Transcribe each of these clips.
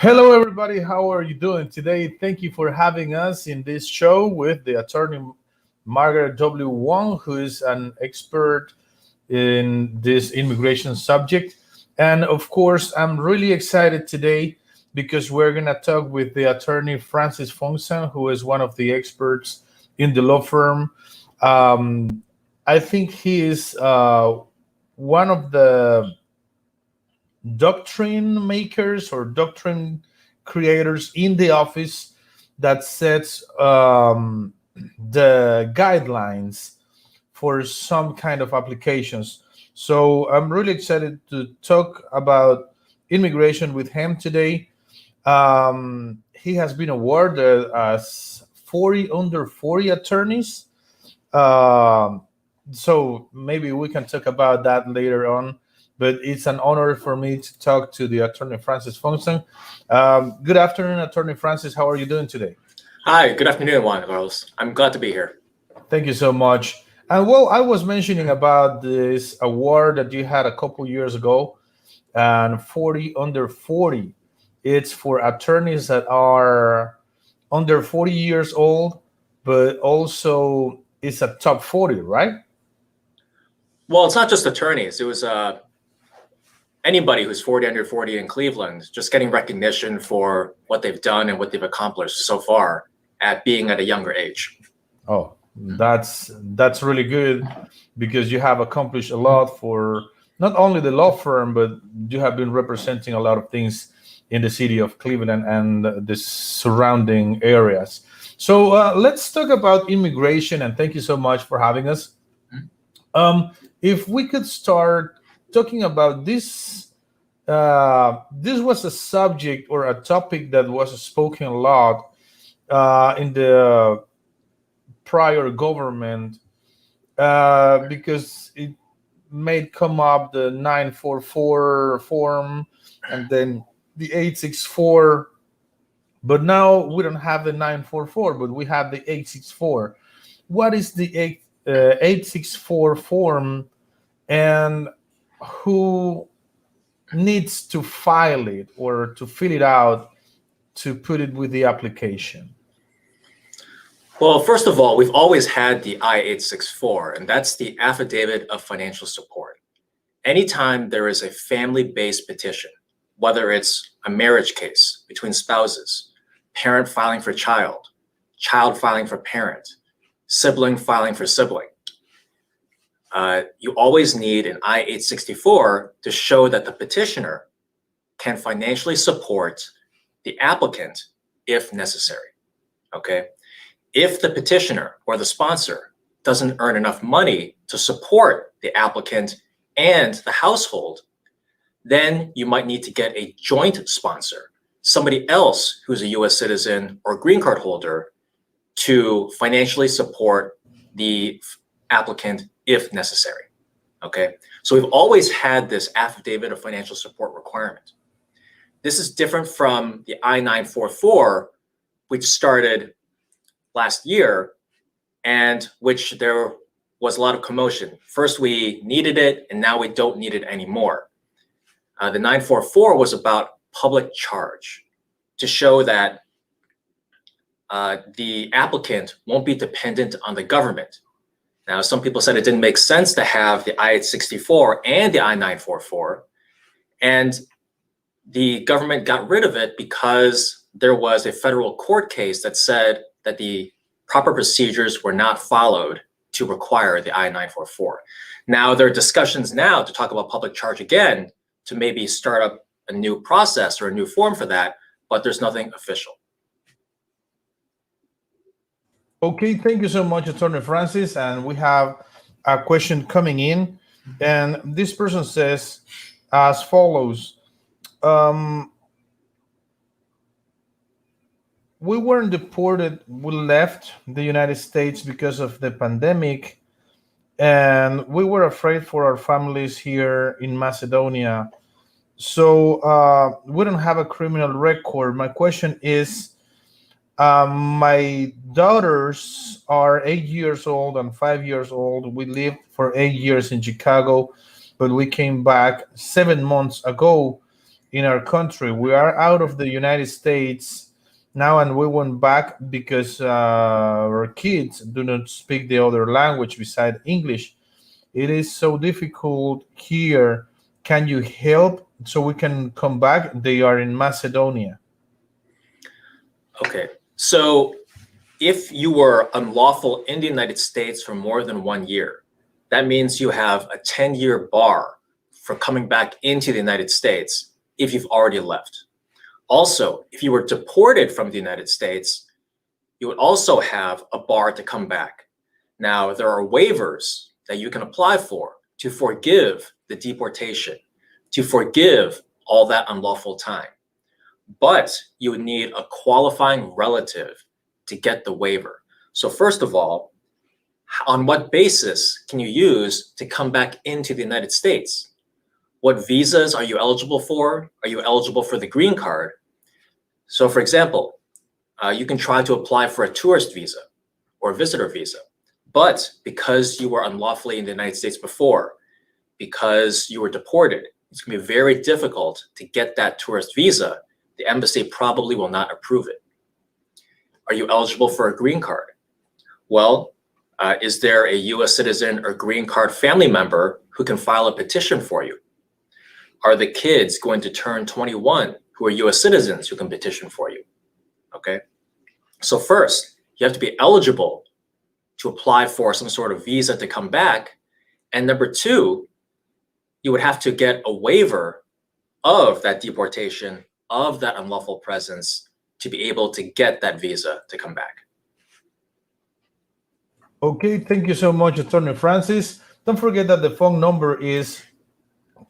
Hello, everybody. How are you doing today? Thank you for having us in this show with the attorney Margaret W. Wong, who is an expert in this immigration subject. And of course, I'm really excited today because we're going to talk with the attorney Francis Fongsan, who is one of the experts in the law firm. Um, I think he is one of the doctrine makers or doctrine creators in the office that sets the guidelines for some kind of applications. So I'm really excited to talk about immigration with him today. He has been awarded as 40 under 40 attorneys. Um, so maybe we can talk about that later on. But it's an honor for me to talk to the attorney Francis Fongson. Good afternoon, attorney Francis. How are you doing today? Hi, good afternoon, Juan Carlos. I'm glad to be here. Thank you so much. And well, I was mentioning about this award that you had a couple years ago, and 40 under 40. It's for attorneys that are under 40 years old, but also it's a top 40, right? Well, it's not just attorneys. It was anybody who's 40 under 40 in Cleveland, just getting recognition for what they've done and what they've accomplished so far at being at a younger age. Oh, that's really good because you have accomplished a lot for not only the law firm, but you have been representing a lot of things in the city of Cleveland and the surrounding areas. So let's talk about immigration, and thank you so much for having us. If we could start talking about this, this was a subject or a topic that was spoken a lot in the prior government because it may come up the 944 form and then the 864, but now we don't have the 944, but we have the 864. What is the 864 form, and who needs to file it or to fill it out to put it with the application? Well, first of all, we've always had the I-864, and that's the Affidavit of Financial Support. Anytime there is a family-based petition, whether it's a marriage case between spouses, parent filing for child filing for parent, sibling filing for sibling, you always need an I-864 to show that the petitioner can financially support the applicant if necessary, okay? If the petitioner or the sponsor doesn't earn enough money to support the applicant and the household, then you might need to get a joint sponsor, somebody else who's a US citizen or green card holder, to financially support the applicant if necessary, okay? So we've always had this affidavit of financial support requirement. This is different from the I-944, which started last year and which there was a lot of commotion. First we needed it and now we don't need it anymore. The 944 was about public charge to show that the applicant won't be dependent on the government. Now, some people said it didn't make sense to have the I-864 and the I-944, and the government got rid of it because there was a federal court case that said that the proper procedures were not followed to require the I-944. Now, there are discussions now to talk about public charge again to maybe start up a new process or a new form for that, but there's nothing official. Okay, thank you so much, Attorney Francis. And we have a question coming in. And this person says as follows. We weren't deported. We left the United States because of the pandemic. And we were afraid for our families here in Macedonia. So we don't have a criminal record. My question is, my daughters are 8 years old and 5 years old. We lived for 8 years in Chicago, but we came back 7 months ago. in our country. We are out of the United States now, and we went back because our kids do not speak the other language beside English. It is so difficult here. Can you help so we can come back? They are in Macedonia. Okay, so if you were unlawful in the United States for more than 1 year, that means you have a 10-year bar for coming back into the United States if you've already left. Also, if you were deported from the United States, you would also have a bar to come back. Now, there are waivers that you can apply for to forgive the deportation, to forgive all that unlawful time. But you would need a qualifying relative to get the waiver. So first of all, on what basis can you use to come back into the United States? What visas are you eligible for? Are you eligible for the green card? So for example, you can try to apply for a tourist visa or visitor visa. But because you were unlawfully in the United States before, because you were deported, it's going to be very difficult to get that tourist visa. The embassy probably will not approve it. Are you eligible for a green card? Well, is there a US citizen or green card family member who can file a petition for you? Are the kids going to turn 21 who are US citizens who can petition for you? Okay. So first, you have to be eligible to apply for some sort of visa to come back. And number two, you would have to get a waiver of that deportation, of that unlawful presence, to be able to get that visa to come back. Okay, thank you so much, Attorney Francis. Don't forget that the phone number is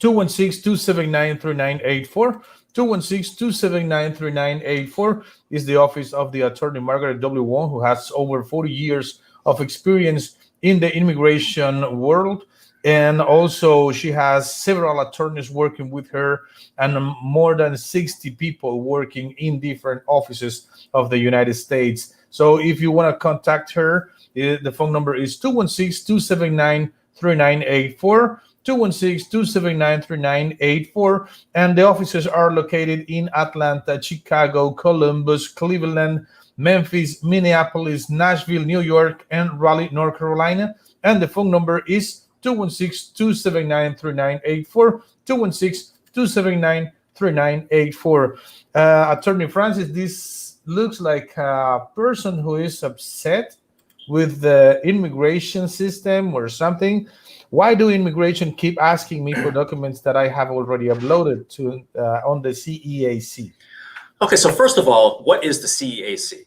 216-279-3984. 216-279-3984 is the office of the attorney Margaret W. Wong, who has over 40 years of experience in the immigration world. And also she has several attorneys working with her and more than 60 people working in different offices of the United States. So if you want to contact her, the phone number is 216-279-3984. 216-279-3984, and the offices are located in Atlanta, Chicago, Columbus, Cleveland, Memphis, Minneapolis, Nashville, New York, and Raleigh, North Carolina. And the phone number is 216-279-3984, 216-279-3984. Attorney Francis, this looks like a person who is upset with the immigration system or something. Why do immigration keep asking me for documents that I have already uploaded to on the CEAC? Okay, so first of all, what is the CEAC?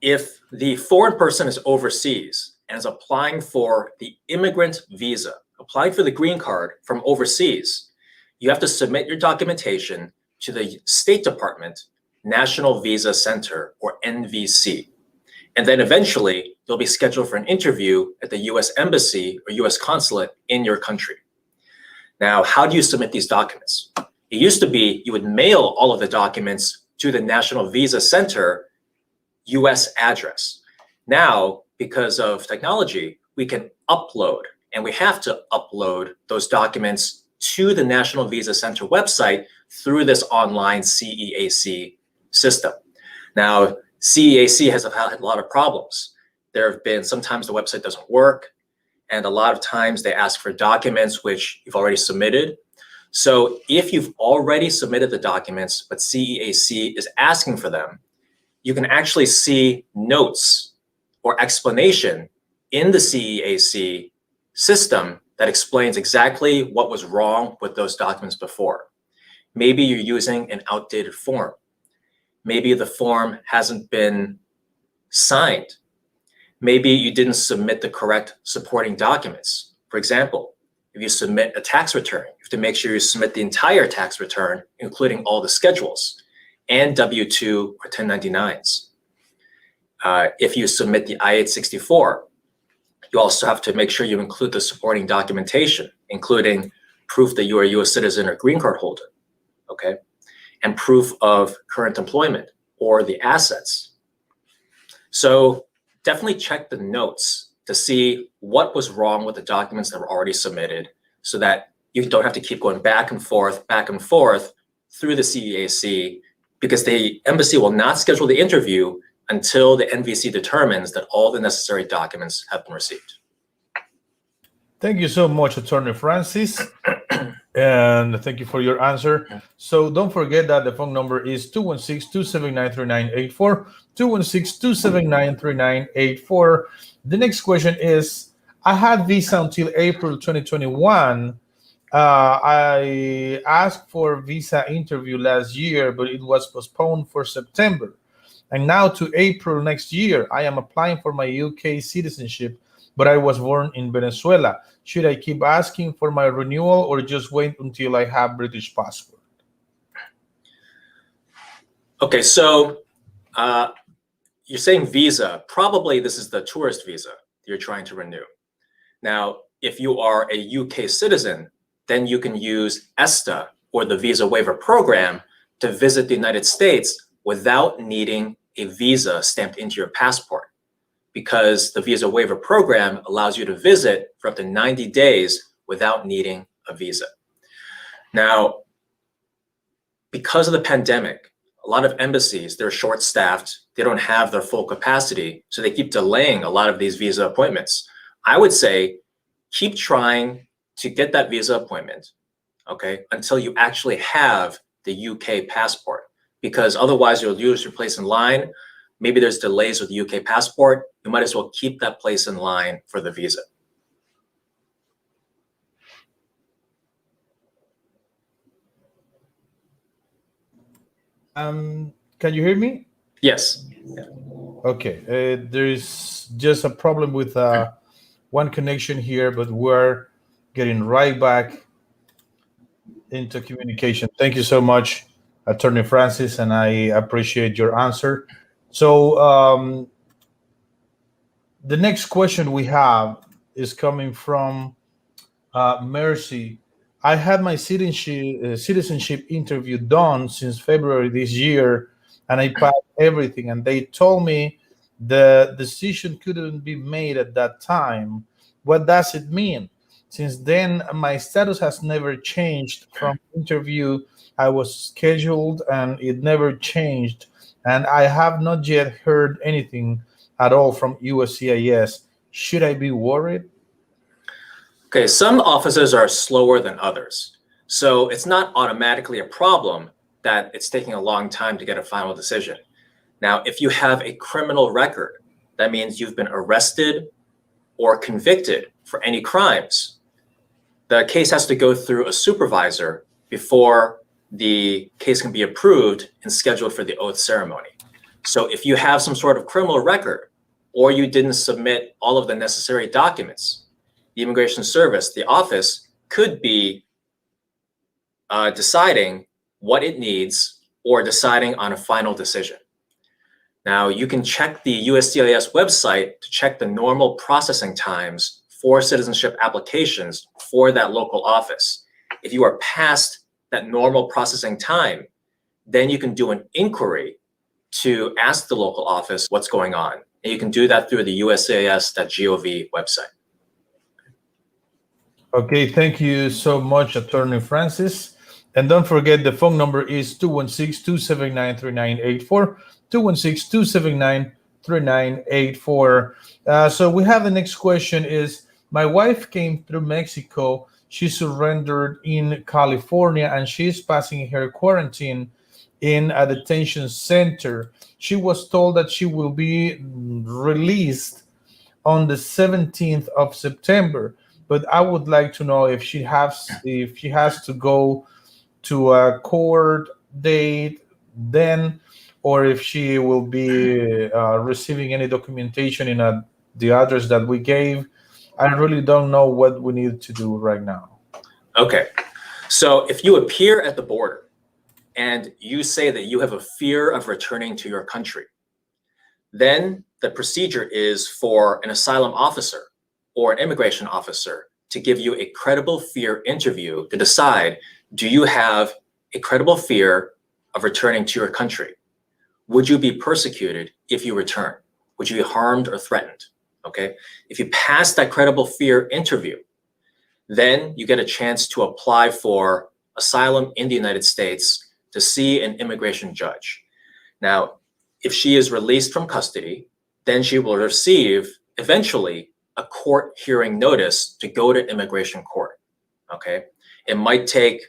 If the foreign person is overseas and is applying for the immigrant visa, applying for the green card from overseas, you have to submit your documentation to the State Department National Visa Center, or NVC. And then eventually, you'll be scheduled for an interview at the US Embassy or US Consulate in your country. Now, how do you submit these documents? It used to be you would mail all of the documents to the National Visa Center US address. Now, because of technology, we can upload, and we have to upload those documents to the National Visa Center website through this online CEAC system. Now, CEAC has had a lot of problems. There have been, sometimes the website doesn't work, and a lot of times they ask for documents which you've already submitted. So if you've already submitted the documents, but CEAC is asking for them, you can actually see notes or explanation in the CEAC system that explains exactly what was wrong with those documents before. Maybe you're using an outdated form. Maybe the form hasn't been signed. Maybe you didn't submit the correct supporting documents. For example, if you submit a tax return, you have to make sure you submit the entire tax return, including all the schedules, and W-2 or 1099s. If you submit the I-864, you also have to make sure you include the supporting documentation, including proof that you are a US citizen or green card holder, okay? And proof of current employment or the assets. So definitely check the notes to see what was wrong with the documents that were already submitted so that you don't have to keep going back and forth through the CEAC because the embassy will not schedule the interview until the NVC determines that all the necessary documents have been received. Thank you so much, Attorney Francis. And thank you for your answer. So don't forget that the phone number is 216-279-3984, 216-279-3984. The next question is, I had visa until April 2021. I asked for visa interview last year, but it was postponed for September. And now to April next year, I am applying for my UK citizenship, but I was born in Venezuela. Should I keep asking for my renewal or just wait until I have British passport? Okay, so you're saying visa. Probably this is the tourist visa you're trying to renew. Now, if you are a UK citizen, then you can use ESTA, or the Visa Waiver Program, to visit the United States without needing a visa stamped into your passport, because the Visa Waiver Program allows you to visit for up to 90 days without needing a visa. Now, because of the pandemic, a lot of embassies, they're short-staffed, they don't have their full capacity, so they keep delaying a lot of these visa appointments. I would say keep trying to get that visa appointment, okay, until you actually have the UK passport, because otherwise you'll lose your place in line. Maybe there's delays with the UK passport. You might as well keep that place in line for the visa. Can you hear me? Yes. Okay. There is just a problem with one connection here, but we're getting right back into communication. Thank you so much, Attorney Francis, and I appreciate your answer. So the next question we have is coming from Mercy. I had my citizenship interview done since February this year, and I passed everything. And they told me the decision couldn't be made at that time. What does it mean? Since then, my status has never changed from interview. I was scheduled, and it never changed. And I have not yet heard anything at all from USCIS. Should I be worried? Okay, some offices are slower than others. So it's not automatically a problem that it's taking a long time to get a final decision. Now, if you have a criminal record, that means you've been arrested or convicted for any crimes. The case has to go through a supervisor before the case can be approved and scheduled for the oath ceremony. So if you have some sort of criminal record, or you didn't submit all of the necessary documents, the Immigration Service, the office, could be deciding what it needs or deciding on a final decision. Now, you can check the USCIS website to check the normal processing times for citizenship applications for that local office. If you are past that normal processing time, then you can do an inquiry to ask the local office what's going on. And you can do that through the uscis.gov website. Okay, thank you so much, Attorney Francis. And don't forget, the phone number is 216-279-3984, 216-279-3984. So we have the next question is, my wife came through Mexico. She surrendered in California, and she's passing her quarantine in a detention center. She was told that she will be released on the 17th of September. But I would like to know if she has to go to a court date then, or if she will be receiving any documentation in the address that we gave. I really don't know what we need to do right now. Okay, so if you appear at the border and you say that you have a fear of returning to your country, then the procedure is for an asylum officer or an immigration officer to give you a credible fear interview to decide, do you have a credible fear of returning to your country? Would you be persecuted if you return? Would you be harmed or threatened? Okay, if you pass that credible fear interview, then you get a chance to apply for asylum in the United States to see an immigration judge. Now, if she is released from custody, then she will receive eventually a court hearing notice to go to immigration court. Okay, it might take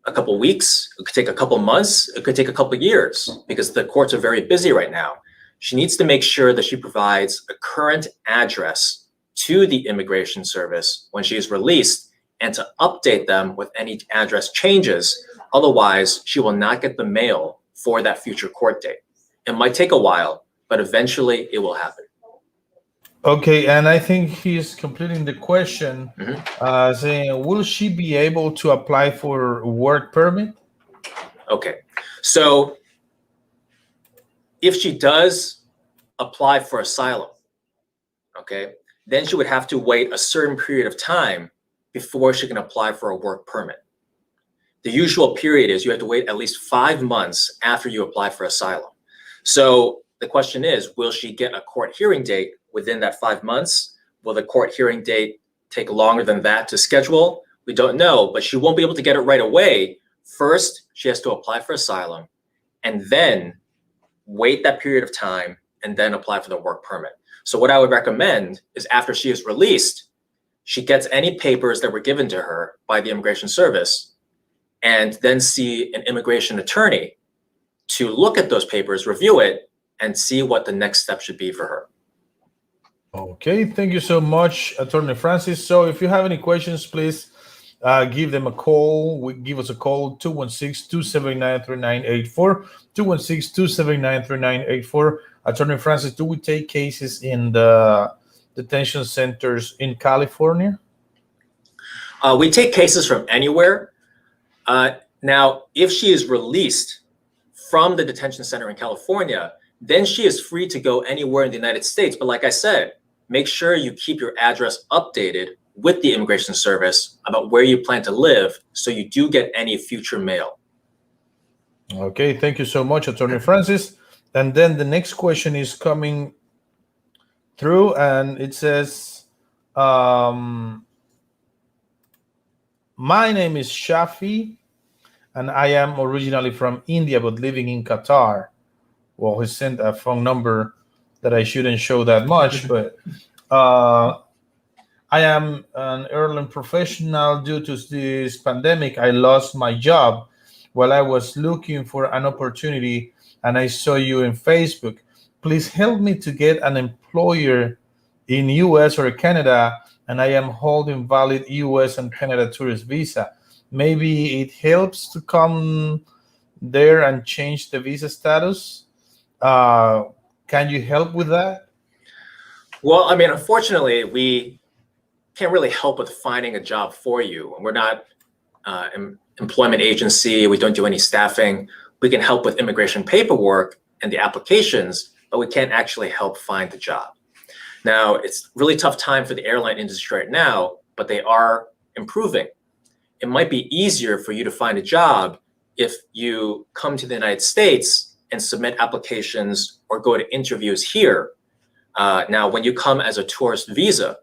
a couple weeks, it could take a couple months, it could take a couple years because the courts are very busy right now. She needs to make sure that she provides a current address to the immigration service when she is released and to update them with any address changes. Otherwise, she will not get the mail for that future court date. It might take a while, but eventually it will happen. Okay, and I think he's completing the question, saying, will she be able to apply for work permit? Okay, so if she does apply for asylum, okay, then she would have to wait a certain period of time before she can apply for a work permit. The usual period is you have to wait at least 5 months after you apply for asylum. So the question is, will she get a court hearing date within that 5 months? Will the court hearing date take longer than that to schedule? We don't know, but she won't be able to get it right away. First, she has to apply for asylum and then wait that period of time and then apply for the work permit. So what I would recommend is after she is released, she gets any papers that were given to her by the immigration service and then see an immigration attorney to look at those papers, review it, and see what the next step should be for her. Okay, thank you so much, Attorney Francis. So if you have any questions, please give them a call. Give us a call, 216-279-3984, 216-279-3984. Attorney Francis, do we take cases in the detention centers in California? We take cases from anywhere. Now, if she is released from the detention center in California, then she is free to go anywhere in the United States. But like I said, make sure you keep your address updated with the immigration service about where you plan to live so you do get any future mail. Okay, thank you so much, Attorney Francis. And then the next question is coming through, and it says, my name is Shafi, and I am originally from India, but living in Qatar. Well, he sent a phone number that I shouldn't show that much, but I am an airline professional. Due to this pandemic, I lost my job while I was looking for an opportunity, and I saw you in Facebook. Please help me to get an employer in US or Canada, and I am holding valid US and Canada tourist visa. Maybe it helps to come there and change the visa status. Can you help with that? Well, I mean, unfortunately, we can't really help with finding a job for you. We're not an employment agency. We don't do any staffing. We can help with immigration paperwork and the applications, but we can't actually help find the job. Now, it's a really tough time for the airline industry right now, but they are improving. It might be easier for you to find a job if you come to the United States and submit applications or go to interviews here. Now, when you come as a tourist visa,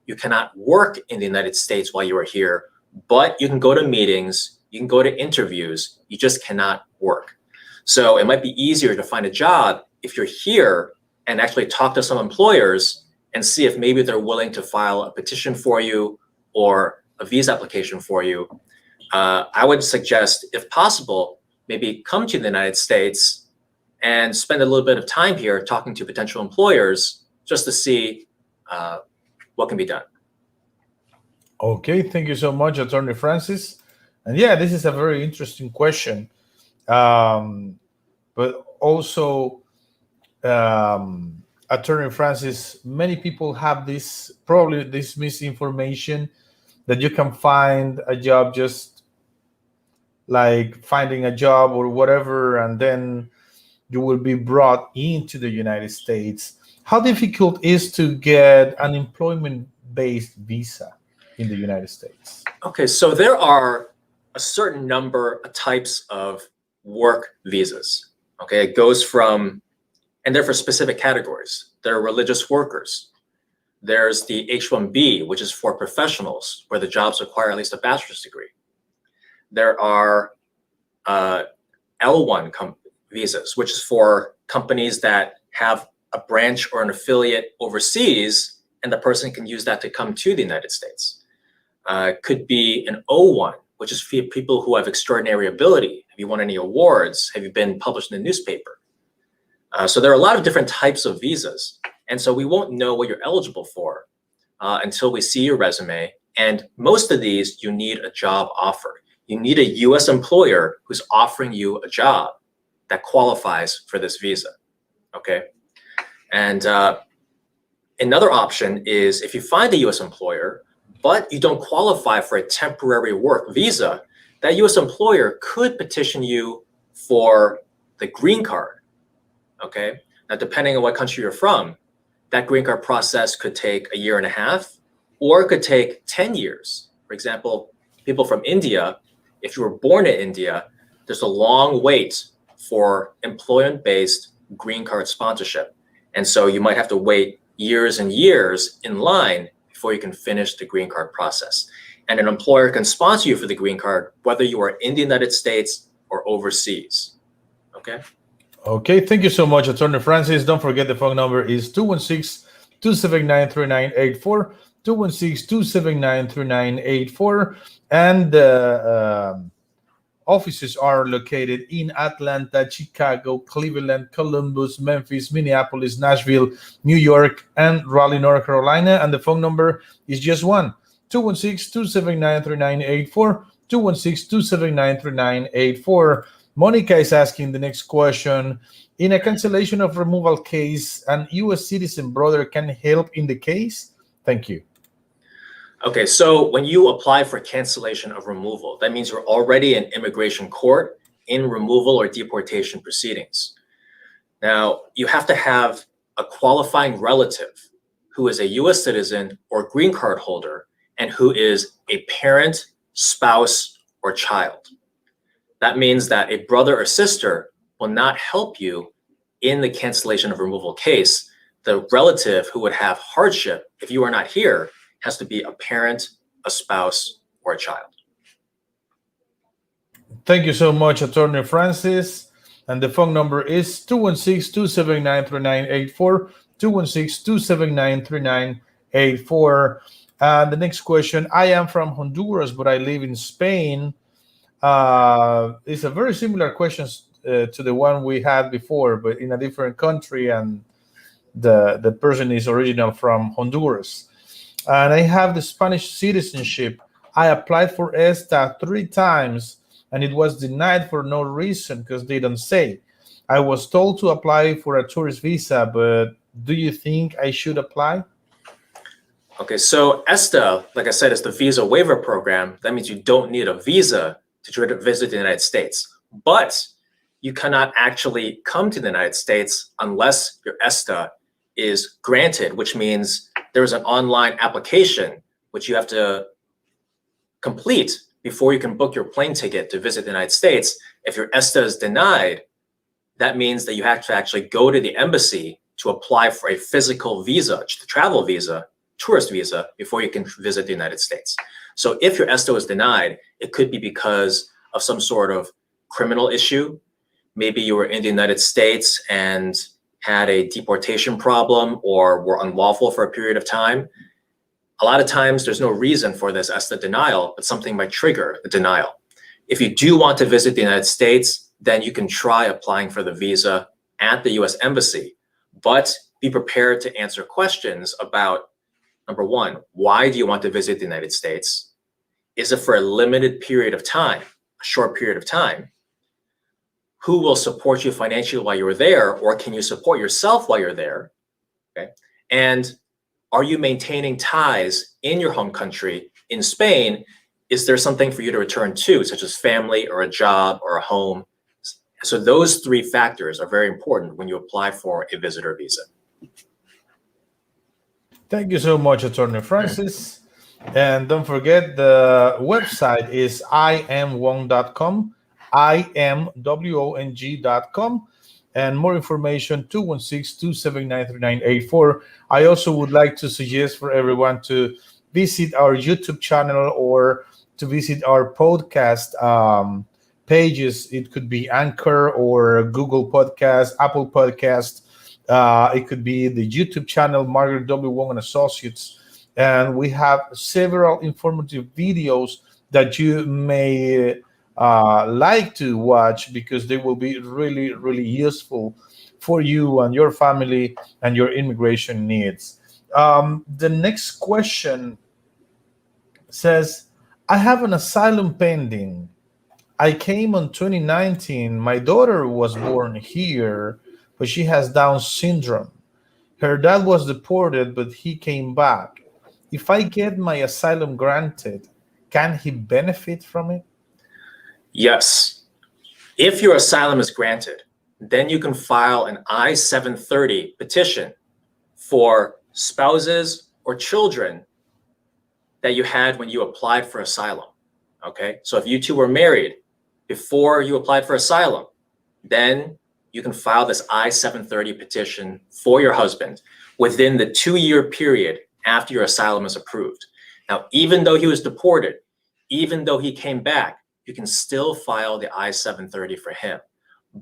you cannot work in the United States while you are here, but you can go to meetings, you can go to interviews, you just cannot work. So it might be easier to find a job if you're here and actually talk to some employers and see if maybe they're willing to file a petition for you or a visa application for you. I would suggest, if possible, maybe come to the United States and spend a little bit of time here talking to potential employers just to see what can be done. Okay, thank you so much, Attorney Francis. And yeah, this is a very interesting question. But also, Attorney Francis, many people have this misinformation that you can find a job just like finding a job or whatever, and then you will be brought into the United States. How difficult is to get an employment-based visa in the United States? Okay, so there are a certain number of types of work visas. Okay, it goes from, and they're for specific categories. There are religious workers. There's the H-1B, which is for professionals, where the jobs require at least a bachelor's degree. There are L1 visas, which is for companies that have a branch or an affiliate overseas, and the person can use that to come to the United States. Could be an O1, which is for people who have extraordinary ability. Have you won any awards? Have you been published in the newspaper? So there are a lot of different types of visas. And so we won't know what you're eligible for until we see your resume. And most of these, you need a job offer. You need a US employer who's offering you a job that qualifies for this visa, okay? And another option is if you find a US employer, but you don't qualify for a temporary work visa, that US employer could petition you for the green card, okay? Now, depending on what country you're from, that green card process could take 1.5 years, or it could take 10 years. For example, people from India, if you were born in India, there's a long wait for employment-based green card sponsorship. And so you might have to wait years and years in line before you can finish the green card process. And an employer can sponsor you for the green card, whether you are in the United States or overseas, okay? Okay, thank you so much, Attorney Francis. Don't forget the phone number is 216-279-3984, 216-279-3984, and offices are located in Atlanta, Chicago, Cleveland, Columbus, Memphis, Minneapolis, Nashville, New York, and Raleigh, North Carolina. And the phone number is just one, 216-279-3984, 216-279-3984. Monica is asking the next question. In a cancellation of removal case, an U.S. citizen brother can help in the case? Thank you. Okay, so when you apply for cancellation of removal, that means you're already in immigration court in removal or deportation proceedings. Now, you have to have a qualifying relative who is a U.S. citizen or green card holder and who is a parent, spouse, or child. That means that a brother or sister will not help you in the cancellation of removal case. The relative who would have hardship if you are not here has to be a parent, a spouse, or a child. Thank you so much, Attorney Francis. And the phone number is 216-279-3984, 216-279-3984. The next question, I am from Honduras, but I live in Spain. It's a very similar question to the one we had before, but in a different country, and the person is original from Honduras. And I have the Spanish citizenship. I applied for ESTA 3 times, and it was denied for no reason because they don't say. I was told to apply for a tourist visa, but do you think I should apply? Okay, so ESTA, like I said, is the visa waiver program. That means you don't need a visa to try to visit the United States. But you cannot actually come to the United States unless your ESTA is granted, which means there's an online application which you have to complete before you can book your plane ticket to visit the United States. If your ESTA is denied, that means that you have to actually go to the embassy to apply for a physical visa, the travel visa, tourist visa, before you can visit the United States. So if your ESTA is denied, it could be because of some sort of criminal issue. Maybe you were in the United States and had a deportation problem or were unlawful for a period of time. A lot of times there's no reason for this ESTA denial, but something might trigger the denial. If you do want to visit the United States, then you can try applying for the visa at the US Embassy, but be prepared to answer questions about, number one, why do you want to visit the United States? Is it for a limited period of time, a short period of time? Who will support you financially while you're there, or can you support yourself while you're there? Okay. And are you maintaining ties in your home country, in Spain? Is there something for you to return to, such as family or a job or a home? So those 3 factors are very important when you apply for a visitor visa. Thank you so much, Attorney Francis. And don't forget, the website is imwong.com, imwong.com, and more information, 216-279-3984. I also would like to suggest for everyone to visit our YouTube channel or to visit our podcast pages. It could be Anchor or Google Podcast, Apple Podcast. It could be the YouTube channel, Margaret W. Wong and Associates. And we have several informative videos that you may like to watch, because they will be really, really useful for you and your family and your immigration needs. The next question says, I have an asylum pending. I came on 2019. My daughter was born here, but she has Down syndrome. Her dad was deported, but he came back. If I get my asylum granted, can he benefit from it? Yes. If your asylum is granted, then you can file an I-730 petition for spouses or children that you had when you applied for asylum. Okay, so if you two were married before you applied for asylum, then you can file this I-730 petition for your husband within the 2-year period after your asylum is approved. Now, even though he was deported, even though he came back, you can still file the I-730 for him.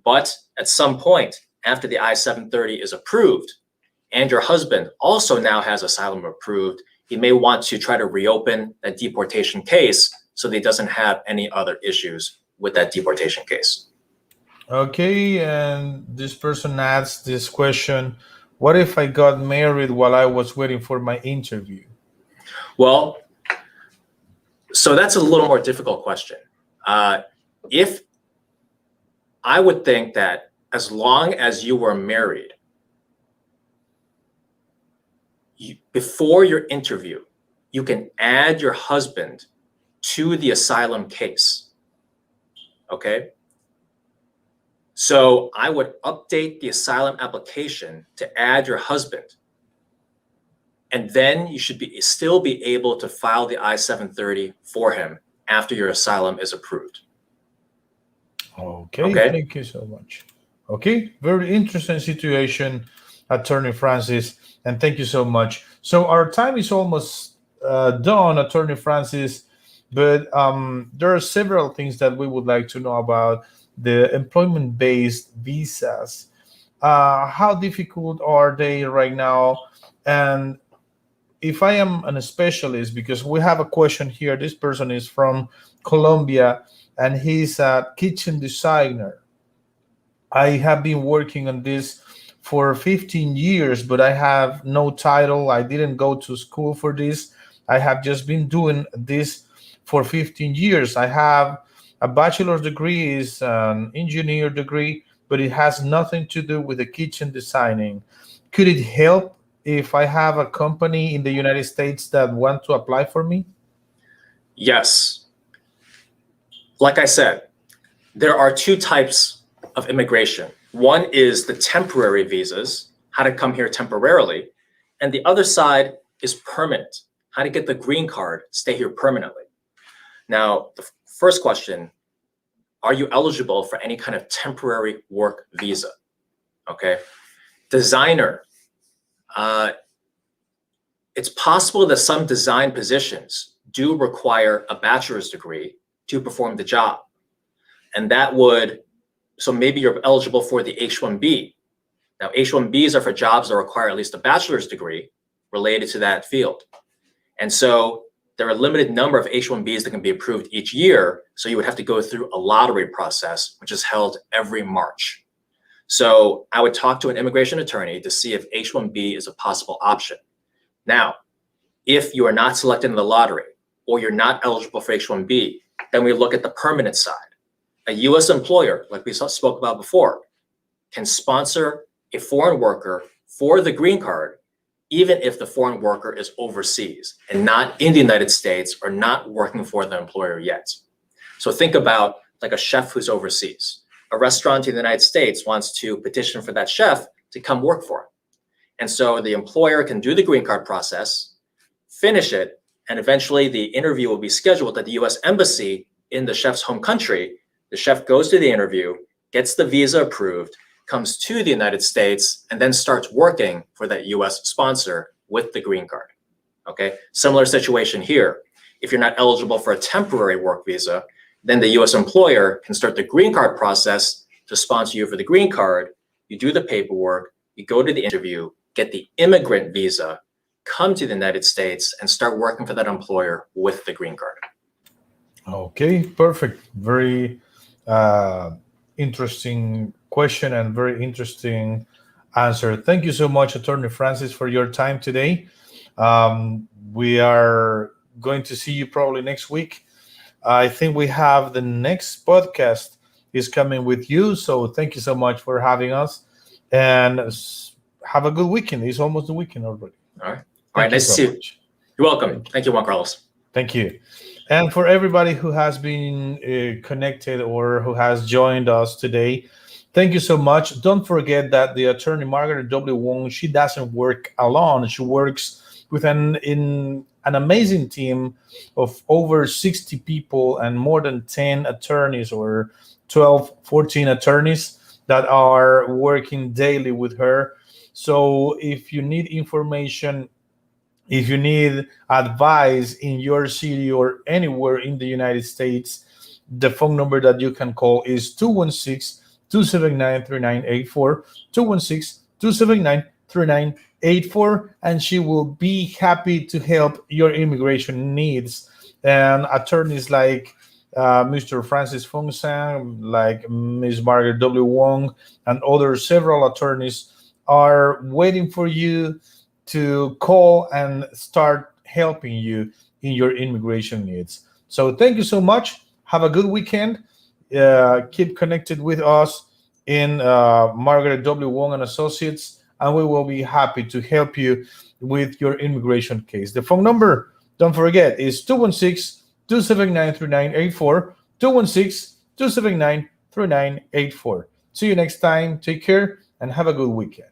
But at some point after the I-730 is approved and your husband also now has asylum approved, he may want to try to reopen that deportation case so that he doesn't have any other issues with that deportation case. Okay, and this person asks this question, what if I got married while I was waiting for my interview? Well, so that's a little more difficult question. If I would think that as long as you were married, before your interview, you can add your husband to the asylum case. Okay? So I would update the asylum application to add your husband. And then you should still be able to file the I-730 for him after your asylum is approved. Okay, thank you so much. Okay, very interesting situation, Attorney Francis, and thank you so much. So our time is almost done, Attorney Francis, but there are several things that we would like to know about the employment-based visas. How difficult are they right now? And if I am a specialist, because we have a question here, this person is from Colombia, and he's a kitchen designer. I have been working on this for 15 years, but I have no title. I didn't go to school for this. I have just been doing this for 15 years. I have a bachelor's degree, is an engineer degree, but it has nothing to do with the kitchen designing. Could it help if I have a company in the United States that want to apply for me? Yes. Like I said, there are two types of immigration. One is the temporary visas, how to come here temporarily. And the other side is permanent, how to get the green card, stay here permanently. Now, the first question, are you eligible for any kind of temporary work visa? Okay. Designer. It's possible that some design positions do require a bachelor's degree to perform the job. And that would, so maybe you're eligible for the H-1B. Now, H-1Bs are for jobs that require at least a bachelor's degree related to that field. And so there are a limited number of H-1Bs that can be approved each year. So you would have to go through a lottery process, which is held every March. So I would talk to an immigration attorney to see if H-1B is a possible option. Now, if you are not selected in the lottery or you're not eligible for H-1B, then we look at the permanent side. A U.S. employer, like we spoke about before, can sponsor a foreign worker for the green card, even if the foreign worker is overseas and not in the United States or not working for the employer yet. So think about like a chef who's overseas. A restaurant in the United States wants to petition for that chef to come work for him. And so the employer can do the green card process, finish it, and eventually the interview will be scheduled at the US Embassy in the chef's home country. The chef goes to the interview, gets the visa approved, comes to the United States, and then starts working for that US sponsor with the green card. Okay, similar situation here. If you're not eligible for a temporary work visa, then the US employer can start the green card process to sponsor you for the green card. You do the paperwork, you go to the interview, get the immigrant visa, come to the United States, and start working for that employer with the green card. Okay, perfect. Very interesting question and very interesting answer. Thank you so much, Attorney Francis, for your time today. We are going to see you probably next week. I think we have the next podcast is coming with you. So thank you so much for having us, and have a good weekend. It's almost the weekend already. All right. All right. Nice to see you. You're welcome. Thank you, Juan Carlos. Thank you. And for everybody who has been connected or who has joined us today, thank you so much. Don't forget that the attorney Margaret W. Wong, she doesn't work alone. She works with an amazing team of over 60 people and more than 10 attorneys or 12, 14 attorneys that are working daily with her. So if you need information, if you need advice in your city or anywhere in the United States, the phone number that you can call is 216-279-3984, 216-279-3984, and she will be happy to help your immigration needs. And attorneys like Mr. Francis Fong Sang, like Ms. Margaret W. Wong, and other several attorneys are waiting for you to call and start helping you in your immigration needs. So thank you so much. Have a good weekend. Keep connected with us in Margaret W. Wong and Associates, and we will be happy to help you with your immigration case. The phone number, don't forget, is 216-279-3984, 216-279-3984. See you next time. Take care and have a good weekend.